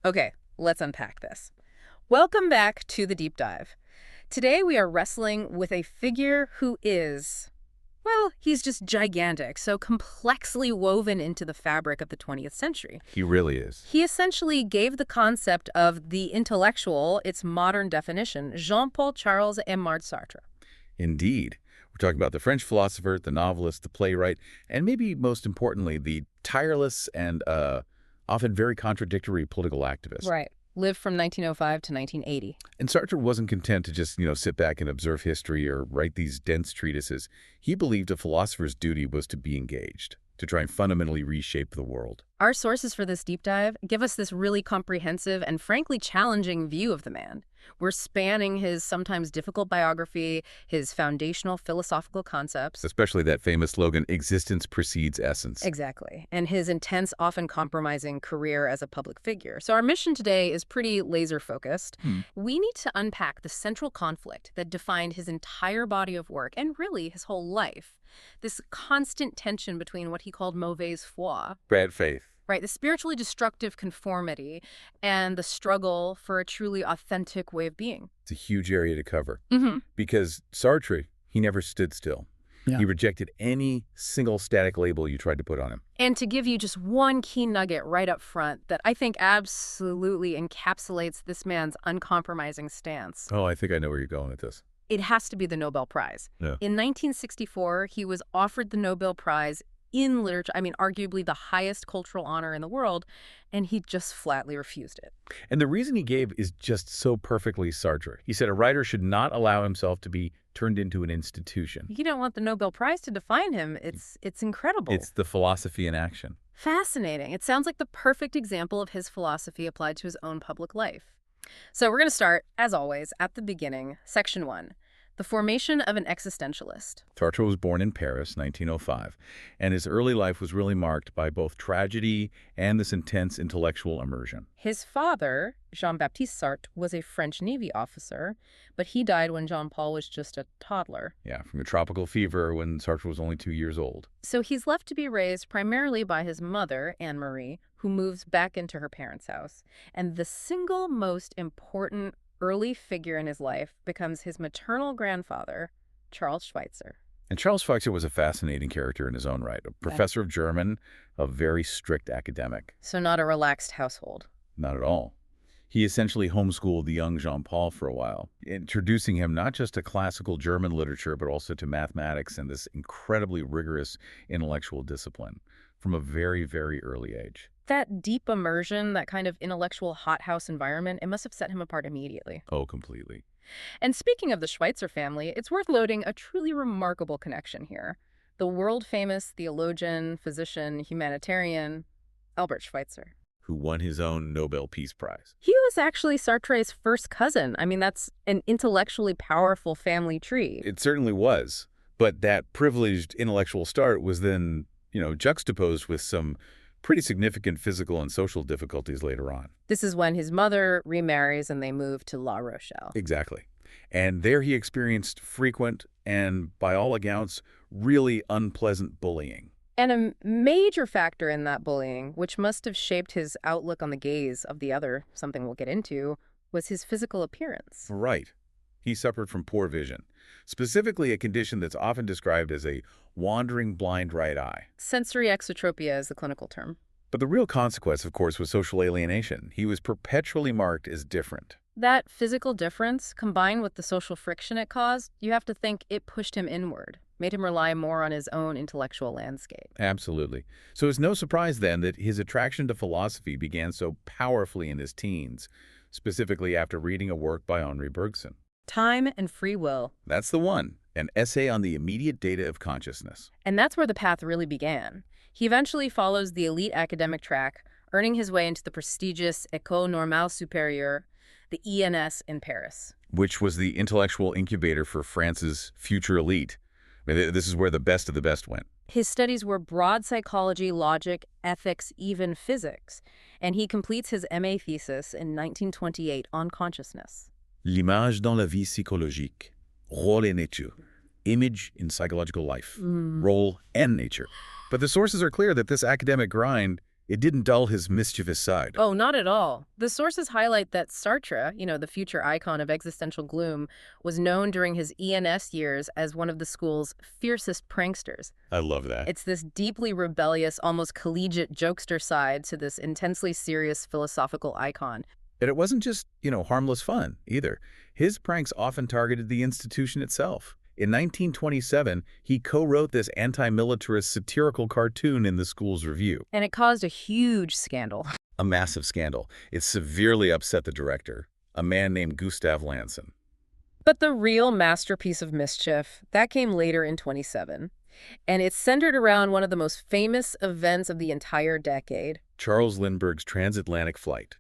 Okay, let's unpack this. Welcome back to the deep dive. Today we are wrestling with a figure who is, well, he's just gigantic, so complexly woven into the fabric of the 20th century. He really is. He essentially gave the concept of the intellectual its modern definition, Jean-Paul Charles Aimard Sartre. Indeed. We're talking about the French philosopher, the novelist, the playwright, and maybe most importantly, the tireless and often very contradictory political activist. Right. Lived from 1905 to 1980. And Sartre wasn't content to just, sit back and observe history or write these dense treatises. He believed a philosopher's duty was to be engaged, to try and fundamentally reshape the world. Our sources for this deep dive give us this really comprehensive and frankly challenging view of the man. We're spanning his sometimes difficult biography, his foundational philosophical concepts. Especially that famous slogan, existence precedes essence. Exactly. And his intense, often compromising career as a public figure. So our mission today is pretty laser-focused. We need to unpack the central conflict that defined his entire body of work and really his whole life. This constant tension between what he called mauvaise foi, Bad faith. right, the spiritually destructive conformity, and the struggle for a truly authentic way of being. It's a huge area to cover. Mm-hmm. Because Sartre, he never stood still. Yeah. He rejected any single static label you tried to put on him. And to give you just one key nugget right up front that I think absolutely encapsulates this man's uncompromising stance. Oh, I think I know where you're going with this. It has to be the Nobel Prize. Yeah. In 1964, he was offered the Nobel Prize in literature, arguably the highest cultural honor in the world, and he just flatly refused it. And the reason he gave is just so perfectly Sartre. He said a writer should not allow himself to be turned into an institution. You don't want the Nobel Prize to define him. It's incredible. It's the philosophy in action. Fascinating. It sounds like the perfect example of his philosophy applied to his own public life. So we're going to start, as always, at the beginning, Section 1. The formation of an existentialist. Sartre was born in Paris, 1905, and his early life was really marked by both tragedy and this intense intellectual immersion. His father, Jean-Baptiste Sartre, was a French Navy officer, but he died when Jean-Paul was just a toddler. Yeah, from a tropical fever when Sartre was only 2 years old. So he's left to be raised primarily by his mother, Anne-Marie, who moves back into her parents' house. And the single most important early figure in his life becomes his maternal grandfather, Charles Schweitzer. And Charles Schweitzer was a fascinating character in his own right, a professor of German, a very strict academic. So not a relaxed household. Not at all. He essentially homeschooled the young Jean-Paul for a while, introducing him not just to classical German literature, but also to mathematics and this incredibly rigorous intellectual discipline from a very, very early age. That deep immersion, that kind of intellectual hothouse environment, it must have set him apart immediately. Oh, completely. And speaking of the Schweitzer family, it's worth noting a truly remarkable connection here. The world-famous theologian, physician, humanitarian, Albert Schweitzer. Who won his own Nobel Peace Prize. He was actually Sartre's first cousin. That's an intellectually powerful family tree. It certainly was. But that privileged intellectual start was then, juxtaposed with some pretty significant physical and social difficulties later on. This is when his mother remarries and they move to La Rochelle. Exactly. And there he experienced frequent and, by all accounts, really unpleasant bullying. And a major factor in that bullying, which must have shaped his outlook on the gaze of the other, something we'll get into, was his physical appearance. Right. He suffered from poor vision, specifically a condition that's often described as a wandering blind right eye. Sensory exotropia is the clinical term. But the real consequence, of course, was social alienation. He was perpetually marked as different. That physical difference, combined with the social friction it caused, you have to think it pushed him inward, made him rely more on his own intellectual landscape. Absolutely. So it's no surprise then that his attraction to philosophy began so powerfully in his teens, specifically after reading a work by Henri Bergson. Time and Free Will. That's the one, an essay on the immediate data of consciousness. And that's where the path really began. He eventually follows the elite academic track, earning his way into the prestigious École Normale Supérieure, the ENS in Paris. Which was the intellectual incubator for France's future elite. This is where the best of the best went. His studies were broad psychology, logic, ethics, even physics. And he completes his MA thesis in 1928 on consciousness. L'image dans la vie psychologique, rôle et nature. Image in psychological life, role and nature. But the sources are clear that this academic grind, It didn't dull his mischievous side. Oh, not at all. The sources highlight that Sartre, the future icon of existential gloom, was known during his ENS years as one of the school's fiercest pranksters. I love that. It's this deeply rebellious, almost collegiate jokester side to this intensely serious philosophical icon. And it wasn't just, harmless fun, either. His pranks often targeted the institution itself. In 1927, he co-wrote this anti-militarist satirical cartoon in the school's review. And it caused a huge scandal. A massive scandal. It severely upset the director, a man named Gustav Lanson. But the real masterpiece of mischief, that came later in 27. And it's centered around one of the most famous events of the entire decade. Charles Lindbergh's transatlantic flight,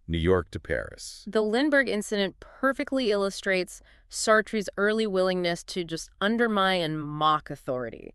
New York to Paris. The Lindbergh incident perfectly illustrates Sartre's early willingness to just undermine and mock authority.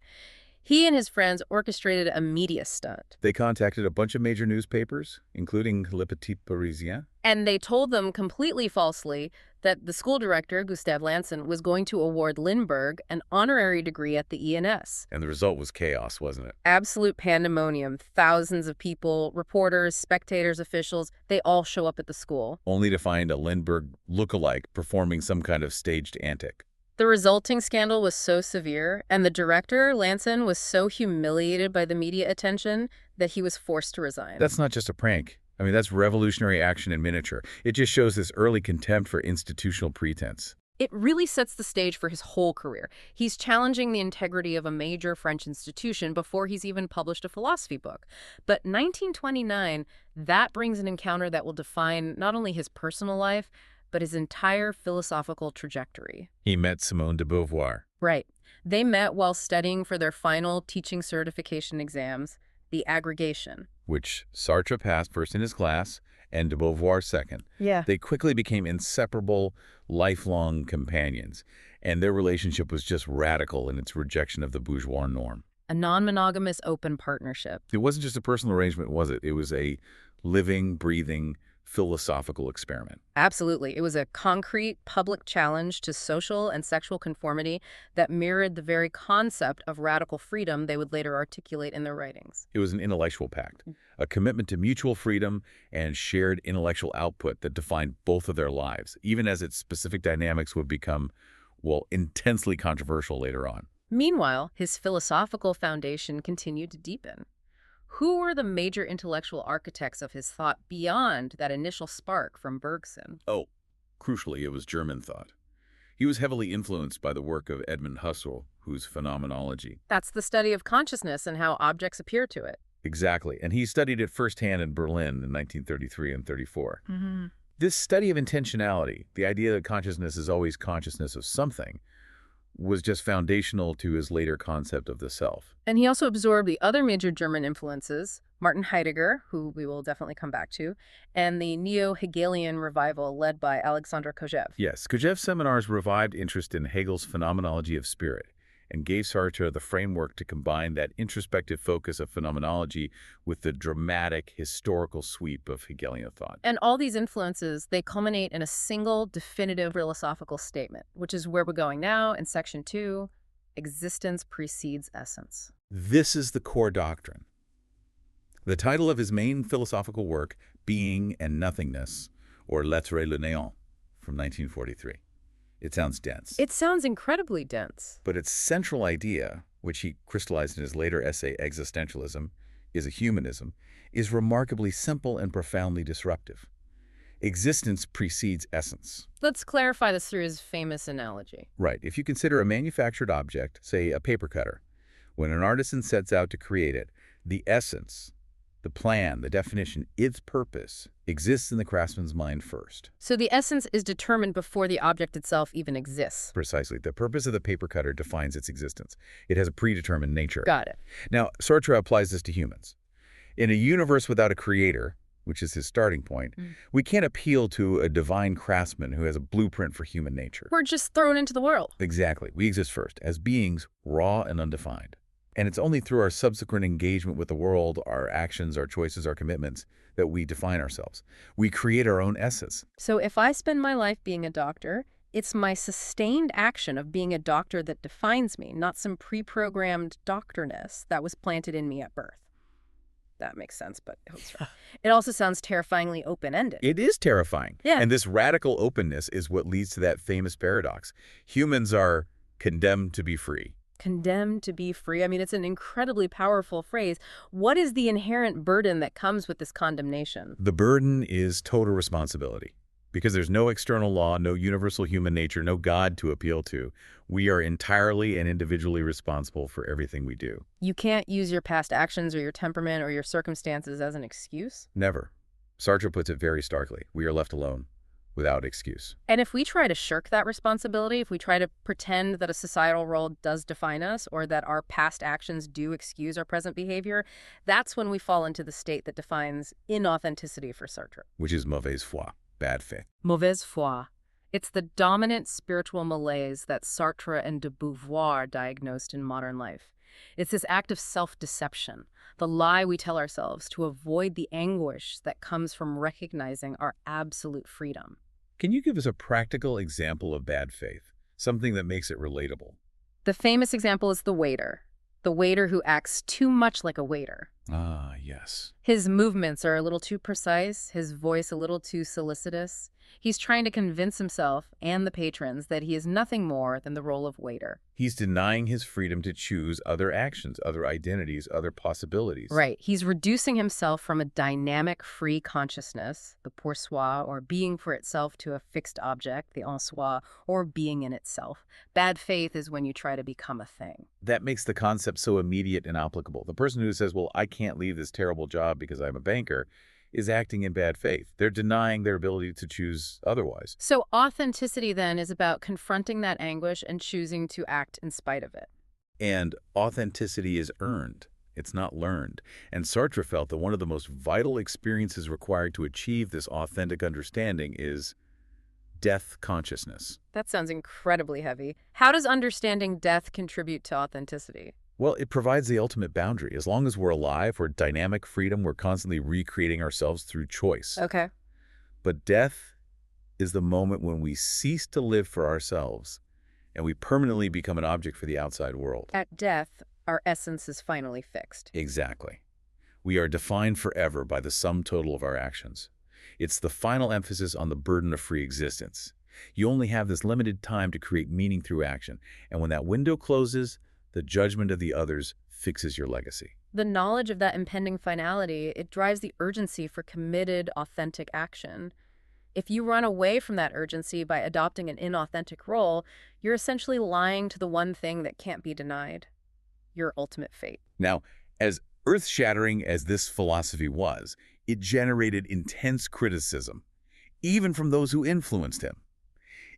He and his friends orchestrated a media stunt. They contacted a bunch of major newspapers, including Le Petit Parisien. And they told them completely falsely that the school director, Gustav Lanson, was going to award Lindbergh an honorary degree at the ENS. And the result was chaos, wasn't it? Absolute pandemonium. Thousands of people, reporters, spectators, officials, they all show up at the school. Only to find a Lindbergh lookalike performing some kind of staged antic. The resulting scandal was so severe, and the director, Lanson, was so humiliated by the media attention that he was forced to resign. That's not just a prank. That's revolutionary action in miniature. It just shows this early contempt for institutional pretense. It really sets the stage for his whole career. He's challenging the integrity of a major French institution before he's even published a philosophy book. But 1929, that brings an encounter that will define not only his personal life, but his entire philosophical trajectory. He met Simone de Beauvoir. Right. They met while studying for their final teaching certification exams, the aggregation. Which Sartre passed first in his class and de Beauvoir second. Yeah. They quickly became inseparable, lifelong companions, and their relationship was just radical in its rejection of the bourgeois norm. A non-monogamous open partnership. It wasn't just a personal arrangement, was it? It was a living, breathing, philosophical experiment. Absolutely. It was a concrete public challenge to social and sexual conformity that mirrored the very concept of radical freedom they would later articulate in their writings. It was an intellectual pact, a commitment to mutual freedom and shared intellectual output that defined both of their lives, even as its specific dynamics would become, intensely controversial later on. Meanwhile, his philosophical foundation continued to deepen. Who were the major intellectual architects of his thought beyond that initial spark from Bergson? Oh, crucially, it was German thought. He was heavily influenced by the work of Edmund Husserl, whose phenomenology. That's the study of consciousness and how objects appear to it. Exactly, and he studied it firsthand in Berlin in 1933 and 34. Mm-hmm. This study of intentionality, the idea that consciousness is always consciousness of something, was just foundational to his later concept of the self. And he also absorbed the other major German influences, Martin Heidegger, who we will definitely come back to, and the neo-Hegelian revival led by Alexander Kojève. Yes, Kojève's seminars revived interest in Hegel's phenomenology of spirit and gave Sartre the framework to combine that introspective focus of phenomenology with the dramatic, historical sweep of Hegelian thought. And all these influences, they culminate in a single definitive philosophical statement, which is where we're going now in Section 2, Existence Precedes Essence. This is the core doctrine. The title of his main philosophical work, Being and Nothingness, or L'être et le néant, from 1943. It sounds dense. It sounds incredibly dense. But its central idea, which he crystallized in his later essay, Existentialism, is a humanism, is remarkably simple and profoundly disruptive. Existence precedes essence. Let's clarify this through his famous analogy. Right. If you consider a manufactured object, say a paper cutter, when an artisan sets out to create it, the essence, the plan, the definition, its purpose, exists in the craftsman's mind first. So the essence is determined before the object itself even exists. Precisely. The purpose of the paper cutter defines its existence. It has a predetermined nature. Got it. Now, Sartre applies this to humans. In a universe without a creator, which is his starting point, we can't appeal to a divine craftsman who has a blueprint for human nature. We're just thrown into the world. Exactly. We exist first, as beings raw and undefined. And it's only through our subsequent engagement with the world, our actions, our choices, our commitments, that we define ourselves. We create our own essence. So if I spend my life being a doctor, it's my sustained action of being a doctor that defines me, not some pre-programmed doctorness that was planted in me at birth. that makes sense, but it also sounds terrifyingly open-ended. It is terrifying. Yeah. And this radical openness is what leads to that famous paradox. Humans are condemned to be free. Condemned to be free. I mean, it's an incredibly powerful phrase. What is the inherent burden that comes with this condemnation? The burden is total responsibility. Because there's no external law, no universal human nature, no God to appeal to. We are entirely and individually responsible for everything we do. You can't use your past actions or your temperament or your circumstances as an excuse? Never. Sartre puts it very starkly. We are left alone, without excuse. And if we try to shirk that responsibility, if we try to pretend that a societal role does define us or that our past actions do excuse our present behavior, that's when we fall into the state that defines inauthenticity for Sartre. Which is mauvaise foi. Bad faith. Mauvaise foi. It's the dominant spiritual malaise that Sartre and de Beauvoir diagnosed in modern life. It's this act of self-deception, the lie we tell ourselves to avoid the anguish that comes from recognizing our absolute freedom. Can you give us a practical example of bad faith? Something that makes it relatable. The famous example is the waiter who acts too much like a waiter. Ah, yes. His movements are a little too precise, his voice a little too solicitous. He's trying to convince himself and the patrons that he is nothing more than the role of waiter. He's denying his freedom to choose other actions, other identities, other possibilities. Right. He's reducing himself from a dynamic, free consciousness, the pour soi, or being for itself, to a fixed object, the en soi, or being in itself. Bad faith is when you try to become a thing. That makes the concept so immediate and applicable. The person who says, well, I can't leave this terrible job because I'm a banker, is acting in bad faith. They're denying their ability to choose otherwise. So authenticity then is about confronting that anguish and choosing to act in spite of it. And authenticity is earned. It's not learned. And Sartre felt that one of the most vital experiences required to achieve this authentic understanding is death consciousness. That sounds incredibly heavy. How does understanding death contribute to authenticity? Well, it provides the ultimate boundary. As long as we're alive, we're dynamic freedom, we're constantly recreating ourselves through choice. Okay. But death is the moment when we cease to live for ourselves and we permanently become an object for the outside world. At death, our essence is finally fixed. Exactly. We are defined forever by the sum total of our actions. It's the final emphasis on the burden of free existence. You only have this limited time to create meaning through action, and when that window closes, the judgment of the others fixes your legacy. The knowledge of that impending finality, it drives the urgency for committed, authentic action. If you run away from that urgency by adopting an inauthentic role, you're essentially lying to the one thing that can't be denied, your ultimate fate. Now, as earth-shattering as this philosophy was, it generated intense criticism, even from those who influenced him.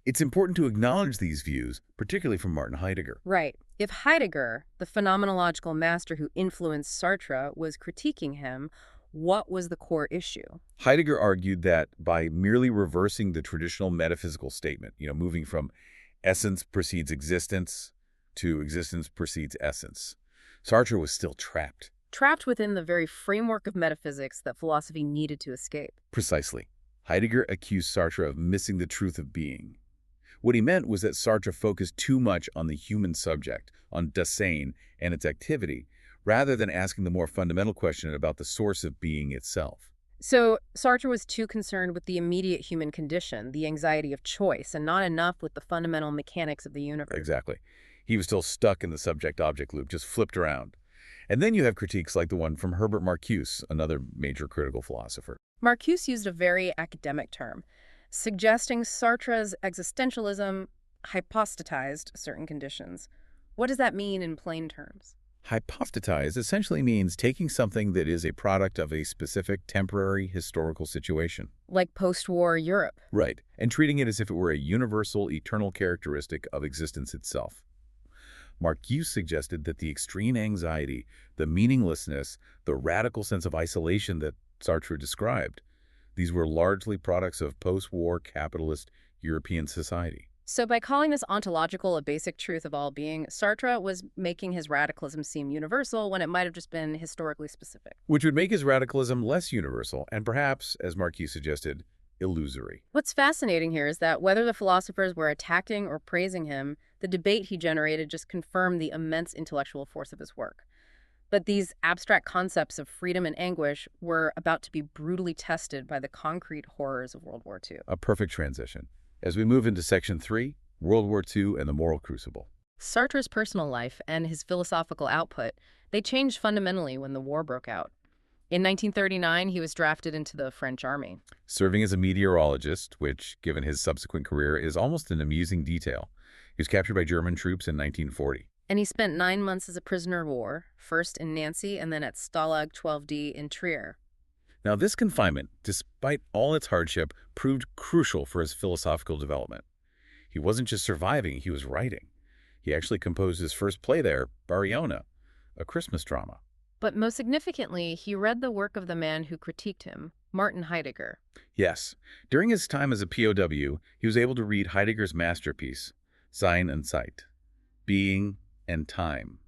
It's important to acknowledge these views, particularly from Martin Heidegger. Right. If Heidegger, the phenomenological master who influenced Sartre, was critiquing him, what was the core issue? Heidegger argued that by merely reversing the traditional metaphysical statement, moving from essence precedes existence to existence precedes essence, Sartre was still trapped. Trapped within the very framework of metaphysics that philosophy needed to escape. Precisely. Heidegger accused Sartre of missing the truth of being. What he meant was that Sartre focused too much on the human subject, on Dasein and its activity, rather than asking the more fundamental question about the source of being itself. So Sartre was too concerned with the immediate human condition, the anxiety of choice, and not enough with the fundamental mechanics of the universe. Exactly. He was still stuck in the subject-object loop, just flipped around. And then you have critiques like the one from Herbert Marcuse, another major critical philosopher. Marcuse used a very academic term, suggesting Sartre's existentialism hypostatized certain conditions. What does that mean in plain terms? Hypostatize essentially means taking something that is a product of a specific temporary historical situation. Like post-war Europe. Right, and treating it as if it were a universal, eternal characteristic of existence itself. Marcuse suggested that the extreme anxiety, the meaninglessness, the radical sense of isolation that Sartre described, these were largely products of post-war capitalist European society. So by calling this ontological a basic truth of all being, Sartre was making his radicalism seem universal when it might have just been historically specific. Which would make his radicalism less universal and perhaps, as Marcuse suggested, illusory. What's fascinating here is that whether the philosophers were attacking or praising him, the debate he generated just confirmed the immense intellectual force of his work. But these abstract concepts of freedom and anguish were about to be brutally tested by the concrete horrors of World War II. A perfect transition. As we move into Section 3, World War II and the Moral Crucible. Sartre's personal life and his philosophical output, they changed fundamentally when the war broke out. In 1939, he was drafted into the French army. Serving as a meteorologist, which, given his subsequent career, is almost an amusing detail. He was captured by German troops in 1940. And he spent 9 months as a prisoner of war, first in Nancy and then at Stalag XII-D in Trier. Now, this confinement, despite all its hardship, proved crucial for his philosophical development. He wasn't just surviving, he was writing. He actually composed his first play there, Bariona, a Christmas drama. But most significantly, he read the work of the man who critiqued him, Martin Heidegger. Yes. During his time as a POW, he was able to read Heidegger's masterpiece, Sein und Zeit, Being and Time.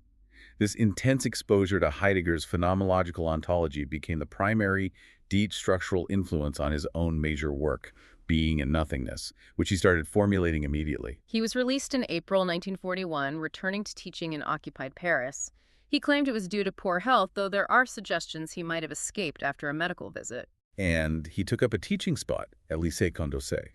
This intense exposure to Heidegger's phenomenological ontology became the primary, deep structural influence on his own major work, Being and Nothingness, which he started formulating immediately. He was released in April 1941, returning to teaching in occupied Paris. He claimed it was due to poor health, though there are suggestions he might have escaped after a medical visit. And he took up a teaching spot at Lycée Condorcet,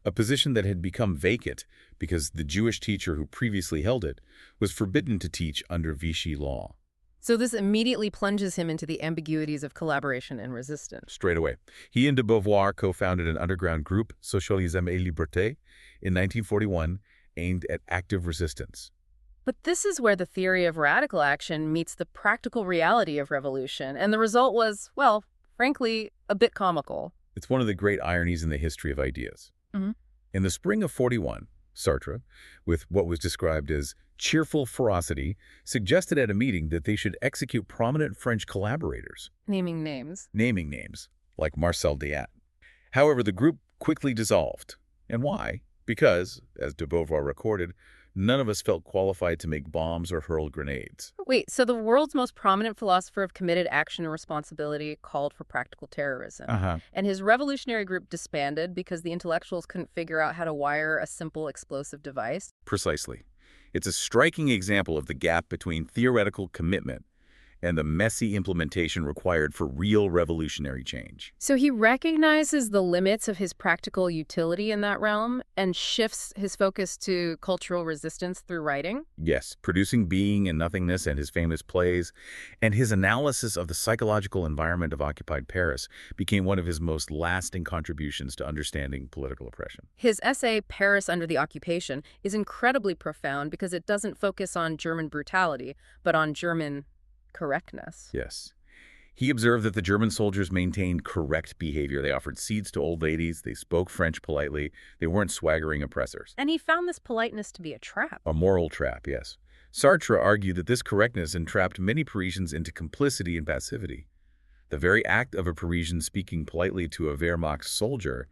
a position that had become vacant because the Jewish teacher who previously held it was forbidden to teach under Vichy law. So this immediately plunges him into the ambiguities of collaboration and resistance. Straight away. He and de Beauvoir co-founded an underground group, Socialisme et Liberté, in 1941, aimed at active resistance. But this is where the theory of radical action meets the practical reality of revolution, and the result was, well, frankly, a bit comical. It's one of the great ironies in the history of ideas. In the spring of 41, Sartre, with what was described as cheerful ferocity, suggested at a meeting that they should execute prominent French collaborators. Naming names, like Marcel Déat. However, the group quickly dissolved. And why? Because, as de Beauvoir recorded, none of us felt qualified to make bombs or hurl grenades. Wait, so the world's most prominent philosopher of committed action and responsibility called for practical terrorism. And his revolutionary group disbanded because the intellectuals couldn't figure out how to wire a simple explosive device? Precisely. It's a striking example of the gap between theoretical commitment and the messy implementation required for real revolutionary change. So he recognizes the limits of his practical utility in that realm and shifts his focus to cultural resistance through writing? Yes, producing Being and Nothingness and his famous plays, and his analysis of the psychological environment of occupied Paris became one of his most lasting contributions to understanding political oppression. His essay, Paris Under the Occupation, is incredibly profound because it doesn't focus on German brutality, but on German correctness. Yes. He observed that the German soldiers maintained correct behavior. They offered seeds to old ladies. They spoke French politely. They weren't swaggering oppressors. And he found this politeness to be a trap. A moral trap, yes. Sartre argued that this correctness entrapped many Parisians into complicity and passivity. The very act of a Parisian speaking politely to a Wehrmacht soldier,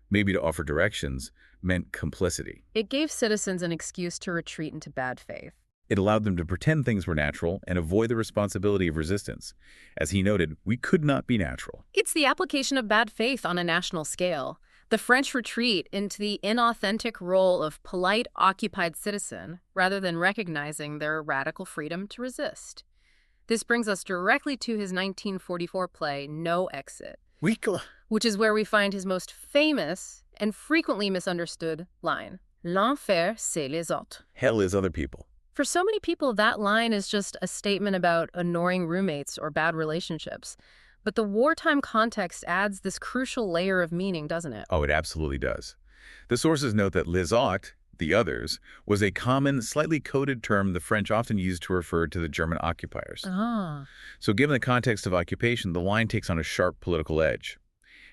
maybe to offer directions, meant complicity. It gave citizens an excuse to retreat into bad faith. It allowed them to pretend things were natural and avoid the responsibility of resistance. As he noted, we could not be natural. It's the application of bad faith on a national scale. The French retreat into the inauthentic role of polite, occupied citizen rather than recognizing their radical freedom to resist. This brings us directly to his 1944 play, No Exit, which is where we find his most famous and frequently misunderstood line, L'enfer, c'est les autres. Hell is other people. For so many people, that line is just a statement about annoying roommates or bad relationships. But the wartime context adds this crucial layer of meaning, doesn't it? Oh, it absolutely does. The sources note that les autres, the others, was a common, slightly coded term the French often used to refer to the German occupiers. So given the context of occupation, the line takes on a sharp political edge.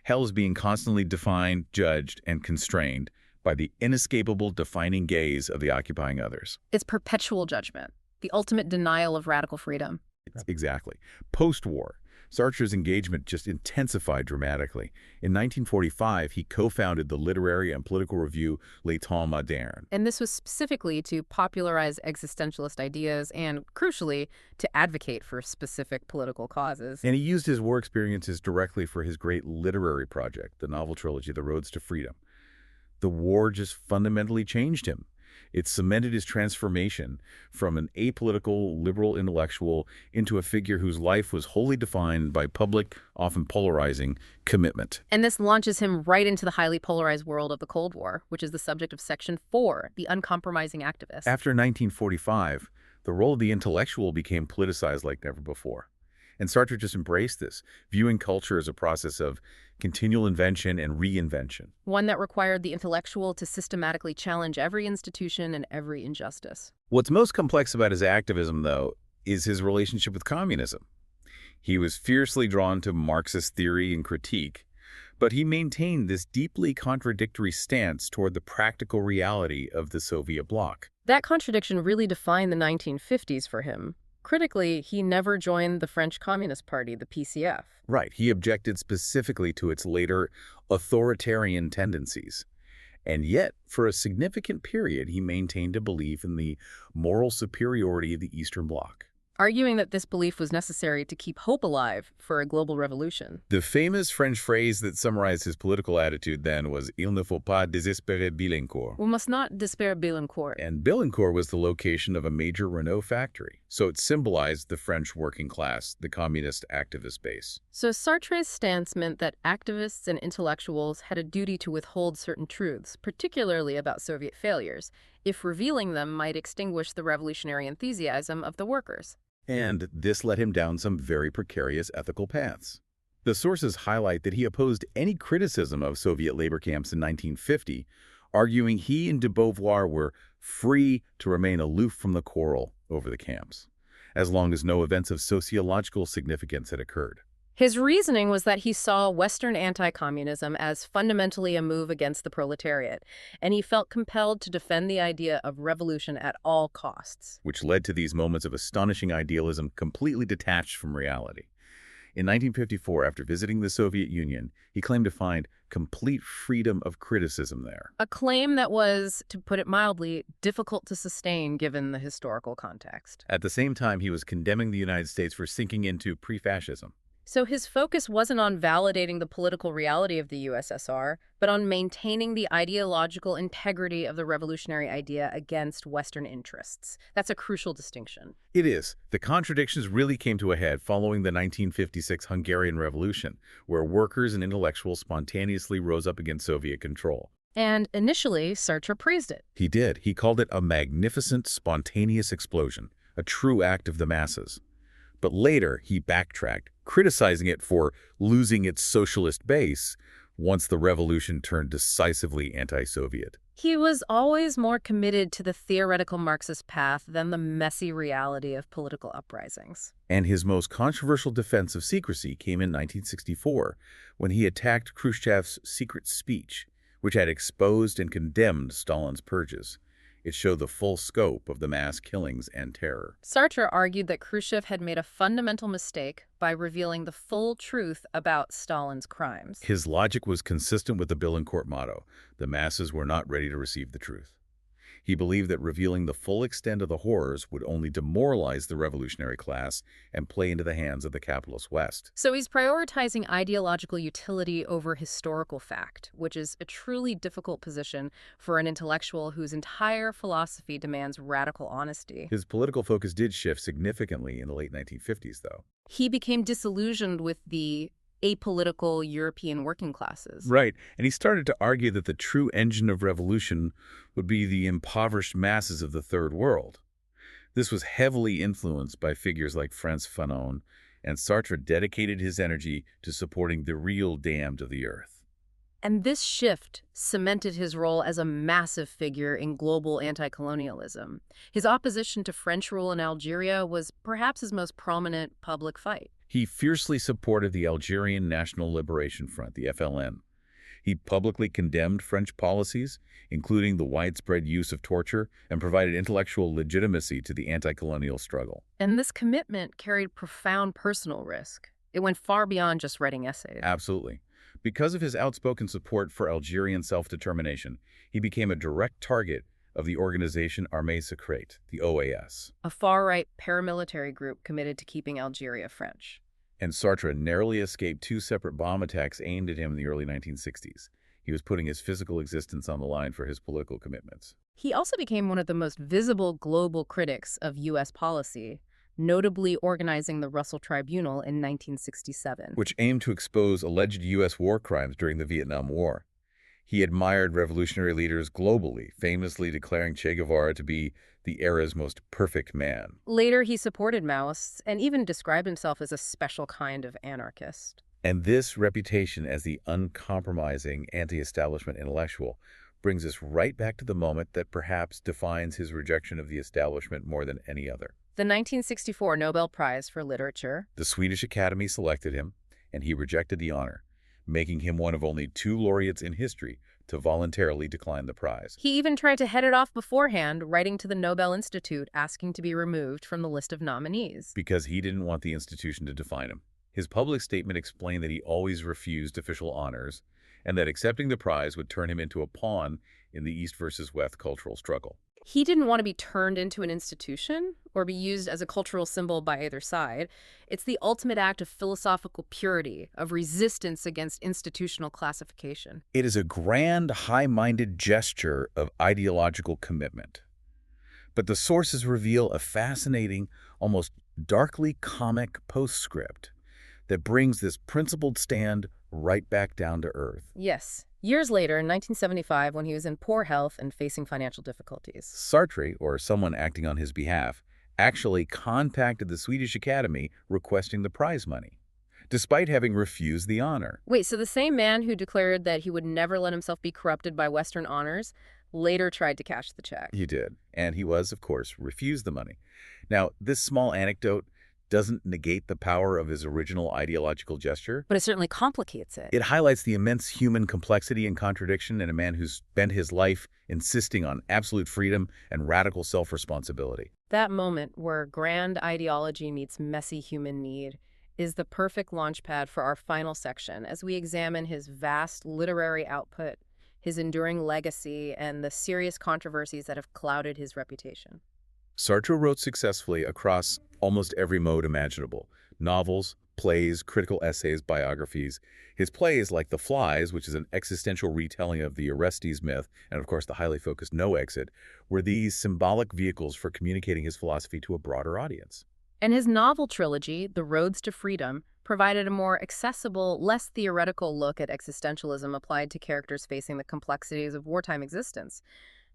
Hell is being constantly defined, judged, and constrained by the inescapable defining gaze of the occupying others. It's perpetual judgment, the ultimate denial of radical freedom. Exactly. Post-war, Sartre's engagement just intensified dramatically. In 1945, he co-founded the literary and political review Les Temps Modernes. And this was specifically to popularize existentialist ideas and, crucially, to advocate for specific political causes. And he used his war experiences directly for his great literary project, the novel trilogy, The Roads to Freedom. The war just fundamentally changed him. It cemented his transformation from an apolitical, liberal intellectual into a figure whose life was wholly defined by public, often polarizing, commitment. And this launches him right into the highly polarized world of the Cold War, which is the subject of Section 4, the uncompromising activist. After 1945, the role of the intellectual became politicized like never before. And Sartre just embraced this, viewing culture as a process of continual invention and reinvention. One that required the intellectual to systematically challenge every institution and every injustice. What's most complex about his activism, though, is his relationship with communism. He was fiercely drawn to Marxist theory and critique, but he maintained this deeply contradictory stance toward the practical reality of the Soviet bloc. That contradiction really defined the 1950s for him. Critically, he never joined the French Communist Party, the PCF. Right. He objected specifically to its later authoritarian tendencies. And yet, for a significant period, he maintained a belief in the moral superiority of the Eastern Bloc, arguing that this belief was necessary to keep hope alive for a global revolution. The famous French phrase that summarized his political attitude then was "Il ne faut pas désespérer Billancourt." We must not despair Billancourt. And Billancourt was the location of a major Renault factory, so it symbolized the French working class, the communist activist base. So Sartre's stance meant that activists and intellectuals had a duty to withhold certain truths, particularly about Soviet failures, if revealing them might extinguish the revolutionary enthusiasm of the workers. And this led him down some very precarious ethical paths. The sources highlight that he opposed any criticism of Soviet labor camps in 1950, arguing he and de Beauvoir were free to remain aloof from the quarrel over the camps, as long as no events of sociological significance had occurred. His reasoning was that he saw Western anti-communism as fundamentally a move against the proletariat, and he felt compelled to defend the idea of revolution at all costs. Which led to these moments of astonishing idealism completely detached from reality. In 1954, after visiting the Soviet Union, he claimed to find complete freedom of criticism there. A claim that was, to put it mildly, difficult to sustain given the historical context. At the same time, he was condemning the United States for sinking into pre-fascism. So his focus wasn't on validating the political reality of the USSR, but on maintaining the ideological integrity of the revolutionary idea against Western interests. That's a crucial distinction. It is. The contradictions really came to a head following the 1956 Hungarian Revolution, where workers and intellectuals spontaneously rose up against Soviet control. And initially, Sartre praised it. He did. He called it a magnificent, spontaneous explosion, a true act of the masses. But later, he backtracked, criticizing it for losing its socialist base once the revolution turned decisively anti-Soviet. He was always more committed to the theoretical Marxist path than the messy reality of political uprisings. And his most controversial defense of secrecy came in 1964, when he attacked Khrushchev's secret speech, which had exposed and condemned Stalin's purges. It showed the full scope of the mass killings and terror. Sartre argued that Khrushchev had made a fundamental mistake by revealing the full truth about Stalin's crimes. His logic was consistent with the Billancourt motto: the masses were not ready to receive the truth. He believed that revealing the full extent of the horrors would only demoralize the revolutionary class and play into the hands of the capitalist West. So he's prioritizing ideological utility over historical fact, which is a truly difficult position for an intellectual whose entire philosophy demands radical honesty. His political focus did shift significantly in the late 1950s, though. He became disillusioned with the apolitical European working classes. Right, and he started to argue that the true engine of revolution would be the impoverished masses of the Third World. This was heavily influenced by figures like Frantz Fanon, and Sartre dedicated his energy to supporting the real damned of the earth. And this shift cemented his role as a massive figure in global anti-colonialism. His opposition to French rule in Algeria was perhaps his most prominent public fight. He fiercely supported the Algerian National Liberation Front, the FLN. He publicly condemned French policies, including the widespread use of torture, and provided intellectual legitimacy to the anti-colonial struggle. And this commitment carried profound personal risk. It went far beyond just writing essays. Absolutely. Because of his outspoken support for Algerian self-determination, he became a direct target of the organization Armée Secrète, the OAS. A far-right paramilitary group committed to keeping Algeria French. And Sartre narrowly escaped two separate bomb attacks aimed at him in the early 1960s. He was putting his physical existence on the line for his political commitments. He also became one of the most visible global critics of U.S. policy, notably organizing the Russell Tribunal in 1967. Which aimed to expose alleged U.S. war crimes during the Vietnam War. He admired revolutionary leaders globally, famously declaring Che Guevara to be the era's most perfect man. Later, he supported Maoists and even described himself as a special kind of anarchist. And this reputation as the uncompromising anti-establishment intellectual brings us right back to the moment that perhaps defines his rejection of the establishment more than any other. The 1964 Nobel Prize for Literature. The Swedish Academy selected him, and he rejected the honor, making him one of only 2 laureates in history to voluntarily decline the prize. He even tried to head it off beforehand, writing to the Nobel Institute asking to be removed from the list of nominees. Because he didn't want the institution to define him. His public statement explained that he always refused official honors, and that accepting the prize would turn him into a pawn in the East versus West cultural struggle. He didn't want to be turned into an institution or be used as a cultural symbol by either side. It's the ultimate act of philosophical purity, of resistance against institutional classification. It is a grand, high-minded gesture of ideological commitment. But the sources reveal a fascinating, almost darkly comic postscript that brings this principled stand right back down to earth. Yes. Years later, in 1975, when he was in poor health and facing financial difficulties, Sartre, or someone acting on his behalf, actually contacted the Swedish Academy requesting the prize money, despite having refused the honor. Wait, so the same man who declared that he would never let himself be corrupted by Western honors later tried to cash the check? He did, and he was, of course, refused the money. Now, this small anecdote doesn't negate the power of his original ideological gesture. But it certainly complicates it. It highlights the immense human complexity and contradiction in a man who's spent his life insisting on absolute freedom and radical self-responsibility. That moment where grand ideology meets messy human need is the perfect launchpad for our final section as we examine his vast literary output, his enduring legacy, and the serious controversies that have clouded his reputation. Sartre wrote successfully across almost every mode imaginable: novels, plays, critical essays, biographies. His plays, like The Flies, which is an existential retelling of the Orestes myth, and of course the highly focused No Exit, were these symbolic vehicles for communicating his philosophy to a broader audience. And his novel trilogy, The Roads to Freedom, provided a more accessible, less theoretical look at existentialism applied to characters facing the complexities of wartime existence.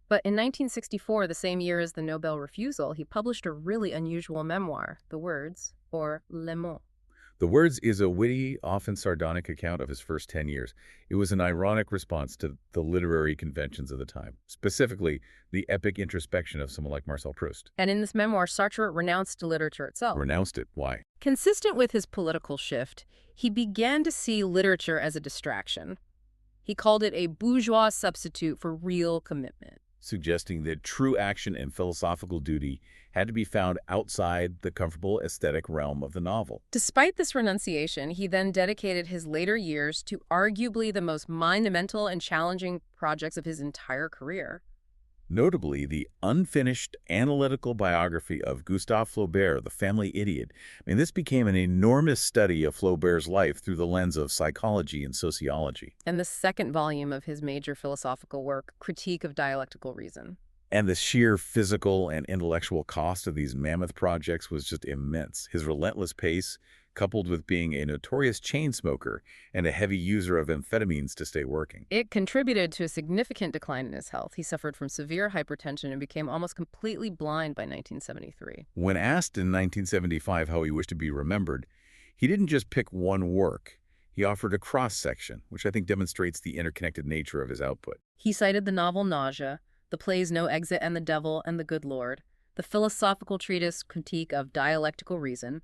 But in 1964, the same year as the Nobel refusal, he published a really unusual memoir, The Words, or Les Mots. The Words is a witty, often sardonic account of his first 10 years. It was an ironic response to the literary conventions of the time, specifically the epic introspection of someone like Marcel Proust. And in this memoir, Sartre renounced literature itself. Renounced it. Why? Consistent with his political shift, he began to see literature as a distraction. He called it a bourgeois substitute for real commitment, Suggesting that true action and philosophical duty had to be found outside the comfortable aesthetic realm of the novel. Despite this renunciation, he then dedicated his later years to arguably the most monumental and challenging projects of his entire career. Notably, the unfinished analytical biography of Gustave Flaubert, The Family Idiot. This became an enormous study of Flaubert's life through the lens of psychology and sociology. And the second volume of his major philosophical work, Critique of Dialectical Reason. And the sheer physical and intellectual cost of these mammoth projects was just immense. His relentless pace, coupled with being a notorious chain smoker and a heavy user of amphetamines to stay working. It contributed to a significant decline in his health. He suffered from severe hypertension and became almost completely blind by 1973. When asked in 1975 how he wished to be remembered, he didn't just pick one work. He offered a cross-section, which I think demonstrates the interconnected nature of his output. He cited the novel Nausea, the plays No Exit and the Devil and the Good Lord, the philosophical treatise Critique of Dialectical Reason,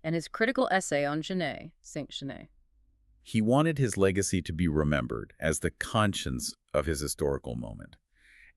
and his critical essay on Genet, Saint Genet. He wanted his legacy to be remembered as the conscience of his historical moment,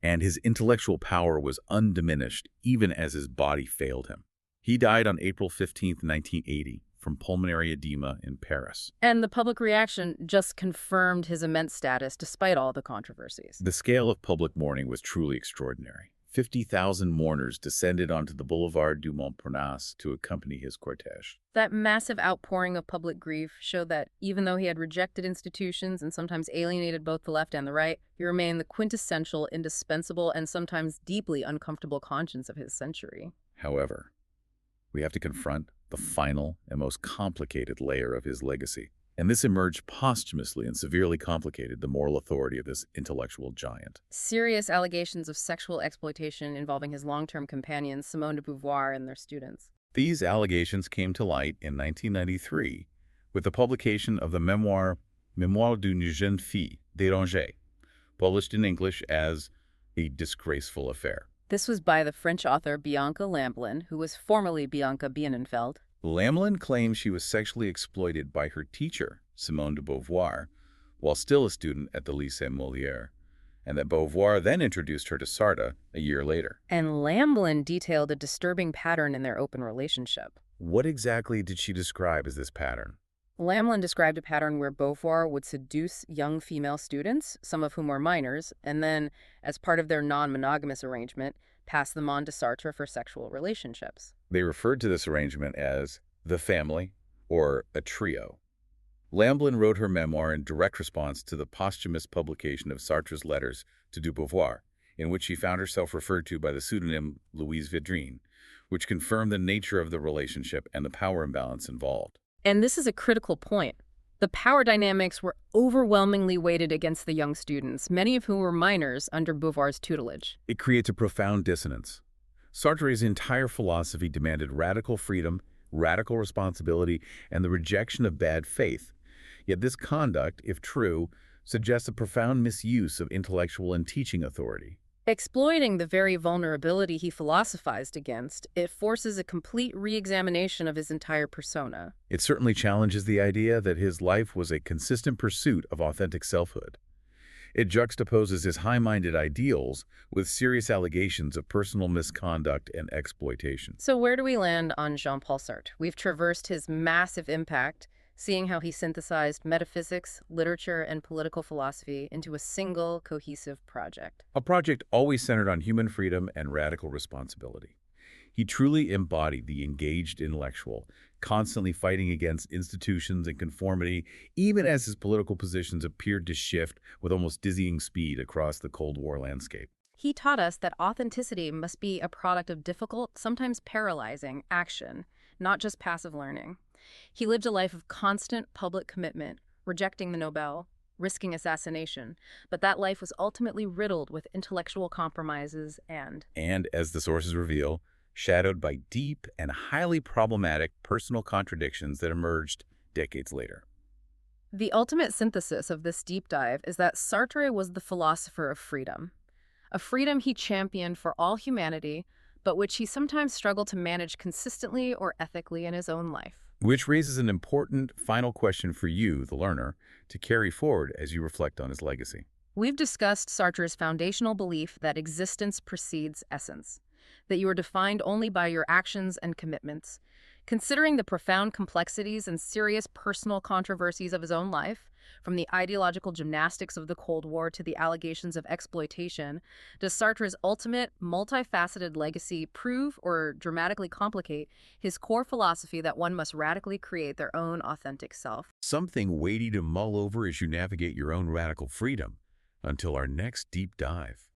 and his intellectual power was undiminished even as his body failed him. He died on April 15, 1980, from pulmonary edema in Paris. And the public reaction just confirmed his immense status despite all the controversies. The scale of public mourning was truly extraordinary. 50,000 mourners descended onto the Boulevard du Montparnasse to accompany his cortege. That massive outpouring of public grief showed that even though he had rejected institutions and sometimes alienated both the left and the right, he remained the quintessential, indispensable, and sometimes deeply uncomfortable conscience of his century. However, we have to confront the final and most complicated layer of his legacy. And this emerged posthumously and severely complicated the moral authority of this intellectual giant. Serious allegations of sexual exploitation involving his long-term companions, Simone de Beauvoir, and their students. These allegations came to light in 1993 with the publication of the memoir Mémoire d'une jeune fille dérangée, published in English as A Disgraceful Affair. This was by the French author Bianca Lamblin, who was formerly Bianca Bienenfeld. Lamblin claims she was sexually exploited by her teacher, Simone de Beauvoir, while still a student at the Lycée Molière, and that Beauvoir then introduced her to Sartre a year later. And Lamblin detailed a disturbing pattern in their open relationship. What exactly did she describe as this pattern? Lamblin described a pattern where Beauvoir would seduce young female students, some of whom were minors, and then, as part of their non-monogamous arrangement, pass them on to Sartre for sexual relationships. They referred to this arrangement as the family or a trio. Lamblin wrote her memoir in direct response to the posthumous publication of Sartre's letters to de Beauvoir, in which she found herself referred to by the pseudonym Louise Védrine, which confirmed the nature of the relationship and the power imbalance involved. And this is a critical point. The power dynamics were overwhelmingly weighted against the young students, many of whom were minors under Beauvoir's tutelage. It creates a profound dissonance. Sartre's entire philosophy demanded radical freedom, radical responsibility, and the rejection of bad faith. Yet this conduct, if true, suggests a profound misuse of intellectual and teaching authority. Exploiting the very vulnerability he philosophized against, it forces a complete re-examination of his entire persona. It certainly challenges the idea that his life was a consistent pursuit of authentic selfhood. It juxtaposes his high-minded ideals with serious allegations of personal misconduct and exploitation. So where do we land on Jean-Paul Sartre? We've traversed his massive impact, seeing how he synthesized metaphysics, literature, and political philosophy into a single, cohesive project. A project always centered on human freedom and radical responsibility. He truly embodied the engaged intellectual, constantly fighting against institutions and conformity, even as his political positions appeared to shift with almost dizzying speed across the Cold War landscape. He taught us that authenticity must be a product of difficult, sometimes paralyzing, action, not just passive learning. He lived a life of constant public commitment, rejecting the Nobel, risking assassination, but that life was ultimately riddled with intellectual compromises and, as the sources reveal, shadowed by deep and highly problematic personal contradictions that emerged decades later. The ultimate synthesis of this deep dive is that Sartre was the philosopher of freedom, a freedom he championed for all humanity, but which he sometimes struggled to manage consistently or ethically in his own life. Which raises an important final question for you, the learner, to carry forward as you reflect on his legacy. We've discussed Sartre's foundational belief that existence precedes essence, that you are defined only by your actions and commitments. Considering the profound complexities and serious personal controversies of his own life, from the ideological gymnastics of the Cold War to the allegations of exploitation, does Sartre's ultimate, multifaceted legacy prove or dramatically complicate his core philosophy that one must radically create their own authentic self? Something weighty to mull over as you navigate your own radical freedom. Until our next deep dive.